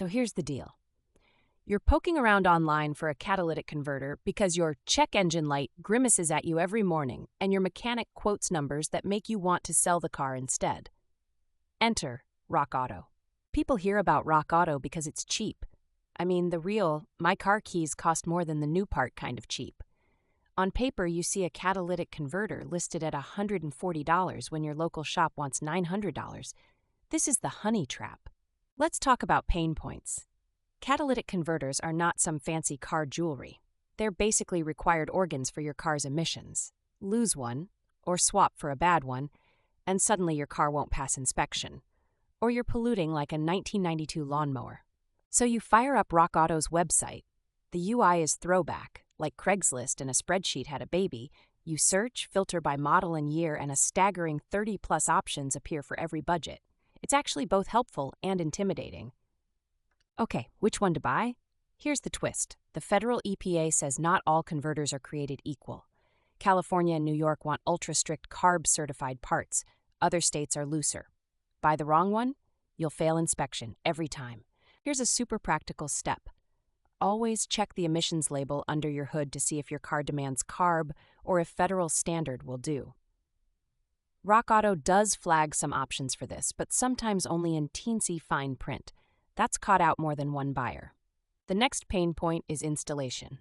So here's the deal. You're poking around online for a catalytic converter because your check engine light grimaces at you every morning and your mechanic quotes numbers that make you want to sell the car instead. Enter Rockauto. People hear about Rockauto because it's cheap. I mean, the real, my car keys cost more than the new part kind of cheap. On paper, you see a catalytic converter listed at $140 when your local shop wants $900. This is the honey trap. Let's talk about pain points. Catalytic converters are not some fancy car jewelry. They're basically required organs for your car's emissions. Lose one, or swap for a bad one, and suddenly your car won't pass inspection. Or you're polluting like a 1992 lawnmower. So you fire up Rockauto's website. The UI is throwback, like Craigslist and a spreadsheet had a baby. You search, filter by model and year, and a staggering 30-plus options appear for every budget. It's actually both helpful and intimidating. Okay, which one to buy? Here's the twist. The federal EPA says not all converters are created equal. California and New York want ultra-strict CARB-certified parts. Other states are looser. Buy the wrong one? You'll fail inspection every time. Here's a super practical step. Always check the emissions label under your hood to see if your car demands CARB or if federal standard will do. Rockauto does flag some options for this, but sometimes only in teensy fine print. That's caught out more than one buyer. The next pain point is installation.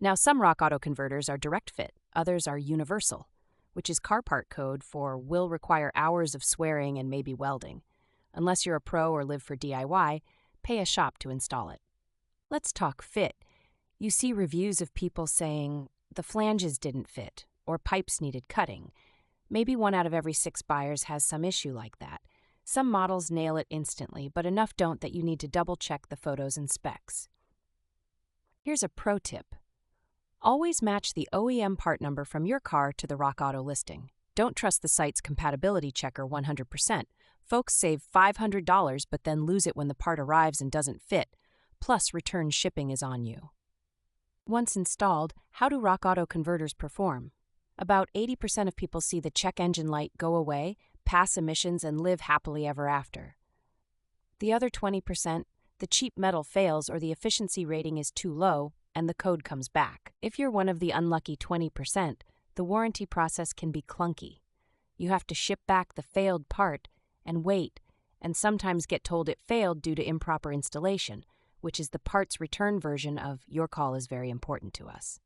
Now, some Rockauto converters are direct fit, others are universal, which is car part code for will require hours of swearing and maybe welding. Unless you're a pro or live for DIY, pay a shop to install it. Let's talk fit. You see reviews of people saying the flanges didn't fit or pipes needed cutting. Maybe 1 out of every 6 buyers has some issue like that. Some models nail it instantly, but enough don't that you need to double-check the photos and specs. Here's a pro tip. Always match the OEM part number from your car to the Rockauto listing. Don't trust the site's compatibility checker 100%. Folks save $500 but then lose it when the part arrives and doesn't fit. Plus, return shipping is on you. Once installed, how do Rockauto converters perform? About 80% of people see the check engine light go away, pass emissions, and live happily ever after. The other 20%, the cheap metal fails or the efficiency rating is too low, and the code comes back. If you're one of the unlucky 20%, the warranty process can be clunky. You have to ship back the failed part and wait, and sometimes get told it failed due to improper installation, which is the parts return version of "your call is very important to us."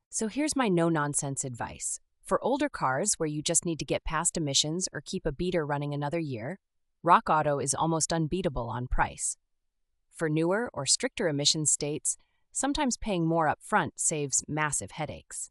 So here's my no-nonsense advice. For older cars where you just need to get past emissions or keep a beater running another year, Rockauto is almost unbeatable on price. For newer or stricter emissions states, sometimes paying more up front saves massive headaches.